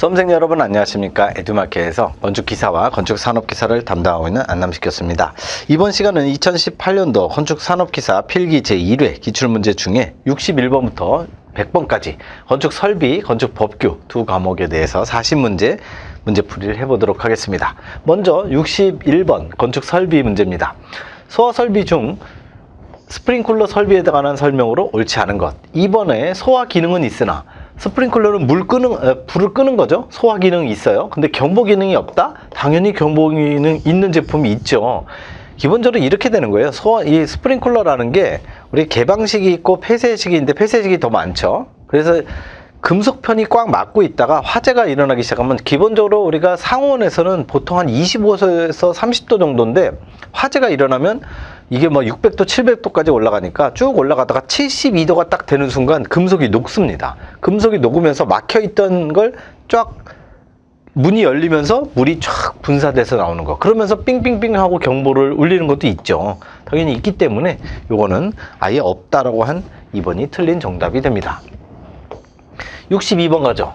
수험생 여러분 안녕하십니까. 에듀마켓에서 건축기사와 건축산업기사를 담당하고 있는 안남식이었습니다. 이번 시간은 2018년도 건축산업기사 필기 제1회 기출문제 중에 61번부터 100번까지 건축설비, 건축법규 두 과목에 대해서 40문제 문제풀이를 해보도록 하겠습니다. 먼저 61번 건축설비 문제입니다. 소화설비 중 스프링클러 설비에 관한 설명으로 옳지 않은 것. 2번에 소화 기능은 있으나 스프링클러는 불을 끄는 거죠. 소화 기능이 있어요. 근데 경보 기능이 없다? 당연히 경보 기능 있는 제품이 있죠. 기본적으로 이렇게 되는 거예요. 이 스프링클러라는 게 우리 개방식이 있고 폐쇄식이 있는데 폐쇄식이 더 많죠. 그래서 금속편이 꽉 막고 있다가 화재가 일어나기 시작하면 기본적으로 우리가 상온에서는 보통 한 25도에서 30도 정도인데 화재가 일어나면 이게 뭐 600도, 700도까지 올라가니까 쭉 올라가다가 72도가 딱 되는 순간 금속이 녹습니다. 금속이 녹으면서 막혀있던 걸 쫙 문이 열리면서 물이 쫙 분사돼서 나오는 거. 그러면서 삥삥삥 하고 경보를 울리는 것도 있죠. 당연히 있기 때문에 요거는 아예 없다라고 한 2번이 틀린 정답이 됩니다. 62번 가죠.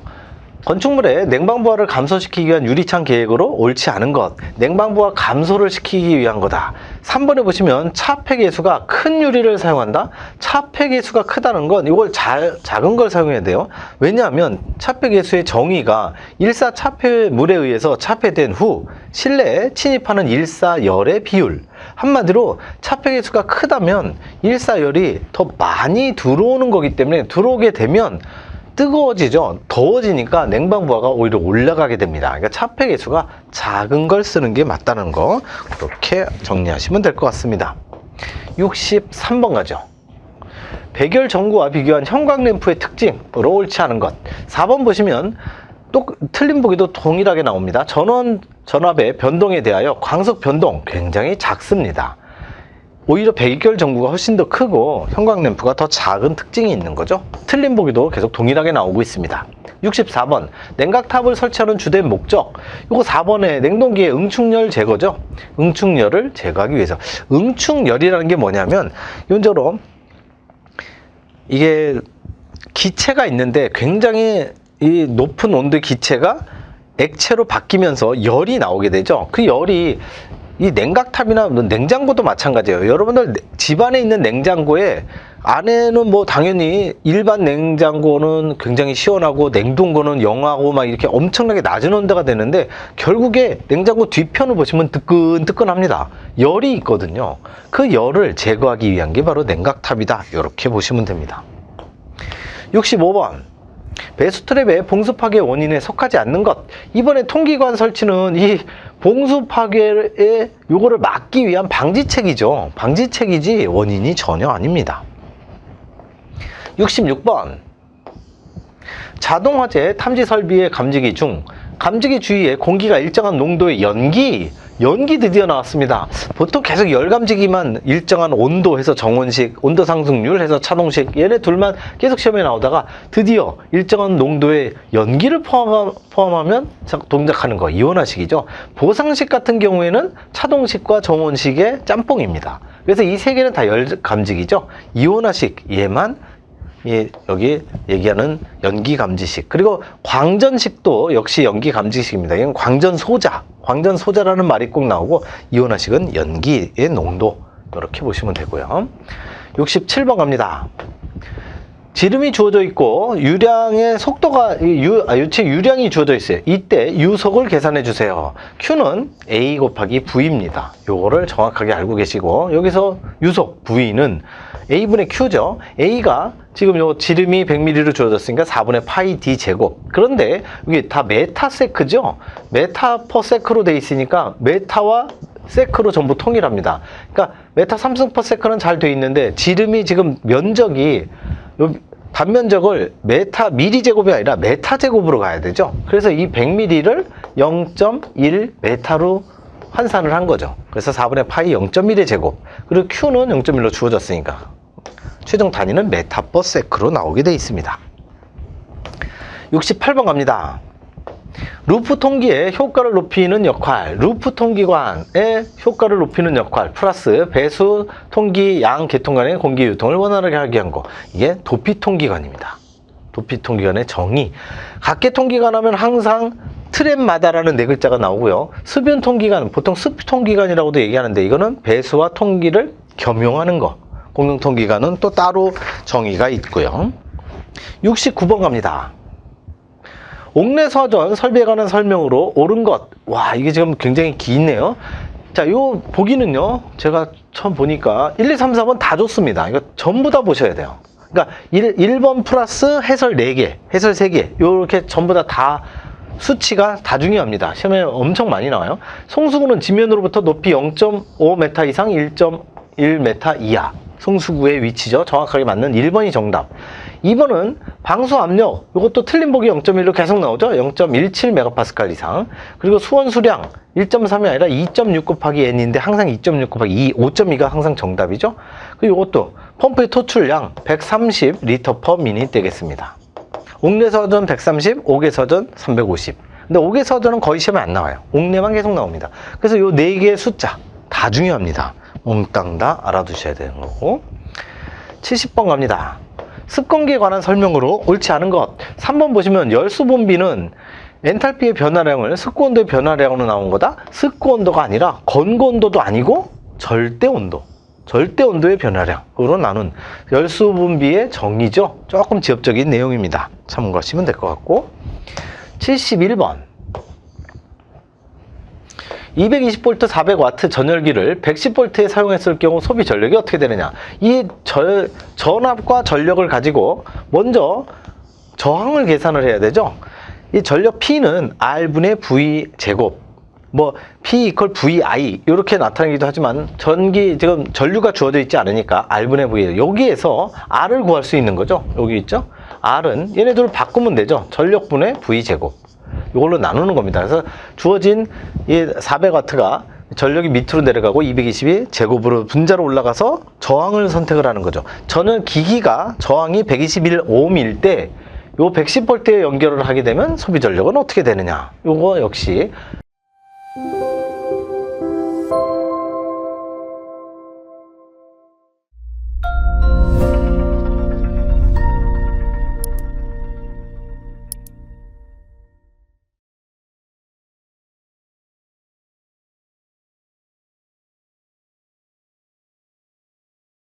건축물의 냉방부하를 감소시키기 위한 유리창 계획으로 옳지 않은 것. 냉방부하 감소를 시키기 위한 거다. 3번에 보시면 차폐계수가 큰 유리를 사용한다. 차폐계수가 크다는 건 이걸 작은 걸 사용해야 돼요. 왜냐하면 차폐계수의 정의가 일사차폐물에 의해서 차폐된 후 실내에 침입하는 일사열의 비율. 한마디로 차폐계수가 크다면 일사열이 더 많이 들어오는 거기 때문에 들어오게 되면 뜨거워지죠. 더워지니까 냉방부하가 오히려 올라가게 됩니다. 그러니까 차폐계수가 작은 걸 쓰는 게 맞다는 거 그렇게 정리하시면 될 것 같습니다. 63번 가죠. 백열 전구와 비교한 형광램프의 특징으로 옳지 않은 것. 4번 보시면 또 틀린 보기도 동일하게 나옵니다. 전압의 변동에 대하여 광석 변동 굉장히 작습니다. 오히려 백열 전구가 훨씬 더 크고 형광램프가 더 작은 특징이 있는 거죠. 틀린 보기도 계속 동일하게 나오고 있습니다. 64번 냉각탑을 설치하는 주된 목적. 이거 4번에 냉동기의 응축열 제거죠. 응축열을 제거하기 위해서. 응축열이라는 게 뭐냐면 기본적으로 이게 기체가 있는데 굉장히 이 높은 온도의 기체가 액체로 바뀌면서 열이 나오게 되죠. 그 열이 이 냉각탑이나 냉장고도 마찬가지예요. 여러분들 집안에 있는 냉장고에 안에는 뭐 당연히 일반 냉장고는 굉장히 시원하고 냉동고는 영하고 막 이렇게 엄청나게 낮은 온도가 되는데 결국에 냉장고 뒤편을 보시면 뜨끈뜨끈합니다. 열이 있거든요. 그 열을 제거하기 위한 게 바로 냉각탑이다. 이렇게 보시면 됩니다. 65번 배수 트랩의 봉수 파괴 원인에 속하지 않는 것. 이번에 통기관 설치는 이 봉수 파괴에 요거를 막기 위한 방지책이죠. 방지책이지 원인이 전혀 아닙니다. 66번 자동화재 탐지 설비의 감지기 중 감지기 주위에 공기가 일정한 농도의 연기 드디어 나왔습니다. 보통 계속 열 감지기만 일정한 온도 해서 정원식, 온도 상승률 해서 차동식 얘네 둘만 계속 시험에 나오다가 드디어 일정한 농도의 연기를 포함하면 동작하는 거 이온화식이죠. 보상식 같은 경우에는 차동식과 정원식의 짬뽕입니다. 그래서 이 세 개는 다 열 감지기죠. 이온화식 얘만 여기 얘기하는 연기 감지식. 그리고 광전식도 역시 연기 감지식입니다. 이건 광전소자라는 말이 꼭 나오고 이온화식은 연기의 농도 이렇게 보시면 되고요. 67번 갑니다. 지름이 주어져 있고 유량의 속도가 유량이 주어져 있어요. 이때 유속을 계산해 주세요. Q는 A 곱하기 V입니다. 요거를 정확하게 알고 계시고 여기서 유속 V는 A분의 Q죠. A가 지금 요 지름이 100mm로 주어졌으니까 4분의 파이 D 제곱. 그런데 이게 다 메타세크죠. 메타 퍼 세크로 돼 있으니까 메타와 세크로 전부 통일합니다. 그러니까 메타 3승 퍼 세크는 잘 돼 있는데 지름이 지금 면적이 단면적을 메타 미리 제곱이 아니라 메타 제곱으로 가야 되죠. 그래서 이 100mm를 0.1 메타로 환산을 한 거죠. 그래서 4분의 파이 0.1의 제곱. 그리고 Q는 0.1로 주어졌으니까 최종 단위는 메타 퍼 세크로 나오게 되어 있습니다. 68번 갑니다. 루프 통기의 효과를 높이는 역할, 루프 통기관의 효과를 높이는 역할 플러스 배수 통기 양 계통 간의 공기 유통을 원활하게 하게 한 거. 이게 도피 통기관입니다. 도피통기관의 정의. 각계통기관 하면 항상 트램마다라는 네 글자가 나오고요. 수변통기관, 보통 습통기관이라고도 얘기하는데 이거는 배수와 통기를 겸용하는 거. 공용통기관은 또 따로 정의가 있고요. 69번 갑니다. 옥내서전 설비에 관한 설명으로 옳은 것. 와, 이게 지금 굉장히 기네요. 자, 요 보기는요, 제가 처음 보니까 1, 2, 3, 4번 다 좋습니다. 이거 전부 다 보셔야 돼요. 그러니까 1번 플러스 해설 4개, 해설 3개, 요렇게 전부 다 수치가 다 중요합니다. 시험에 엄청 많이 나와요. 송수구는 지면으로부터 높이 0.5m 이상 1.1m 이하. 송수구의 위치죠. 정확하게 맞는 1번이 정답. 2번은 방수 압력, 이것도 틀린 보기 0.1로 계속 나오죠. 0.17MPa 이상. 그리고 수원 수량 1.3이 아니라 2.6 곱하기 n인데 항상 2.6 곱하기 2, 5.2가 항상 정답이죠. 그리고 이것도 펌프의 토출량 130L per minute 되겠습니다. 옥내서전 130, 옥외서전 350. 근데 옥외서전은 거의 시험에 안 나와요. 옥내만 계속 나옵니다. 그래서 요 4개의 숫자 다 중요합니다. 몽땅 다 알아두셔야 되는 거고. 70번 갑니다. 습공기에 관한 설명으로 옳지 않은 것. 3번 보시면 열수분비는 엔탈피의 변화량을 습구온도의 변화량으로 나온 거다. 습구온도가 아니라 건고온도도 아니고 절대온도. 절대온도의 변화량으로 나눈 열수분비의 정의죠. 조금 지엽적인 내용입니다. 참고하시면 될 것 같고. 71번. 220V 400W 전열기를 110V에 사용했을 경우 소비 전력이 어떻게 되느냐. 이 전압과 전력을 가지고 먼저 저항을 계산을 해야 되죠. 이 전력 P는 R분의 V 제곱, 뭐 P 이퀄 VI 이렇게 나타나기도 하지만 지금 전류가 주어져 있지 않으니까 R분의 V, 여기에서 R을 구할 수 있는 거죠. 여기 있죠. R은 얘네들을 바꾸면 되죠. 전력분의 V 제곱. 이걸로 나누는 겁니다. 그래서 주어진 이 400W가 전력이 밑으로 내려가고 220이 제곱으로 분자로 올라가서 저항을 선택을 하는 거죠. 저는 기기가 저항이 121ohm일 때 요 110V에 연결을 하게 되면 소비 전력은 어떻게 되느냐. 요거 역시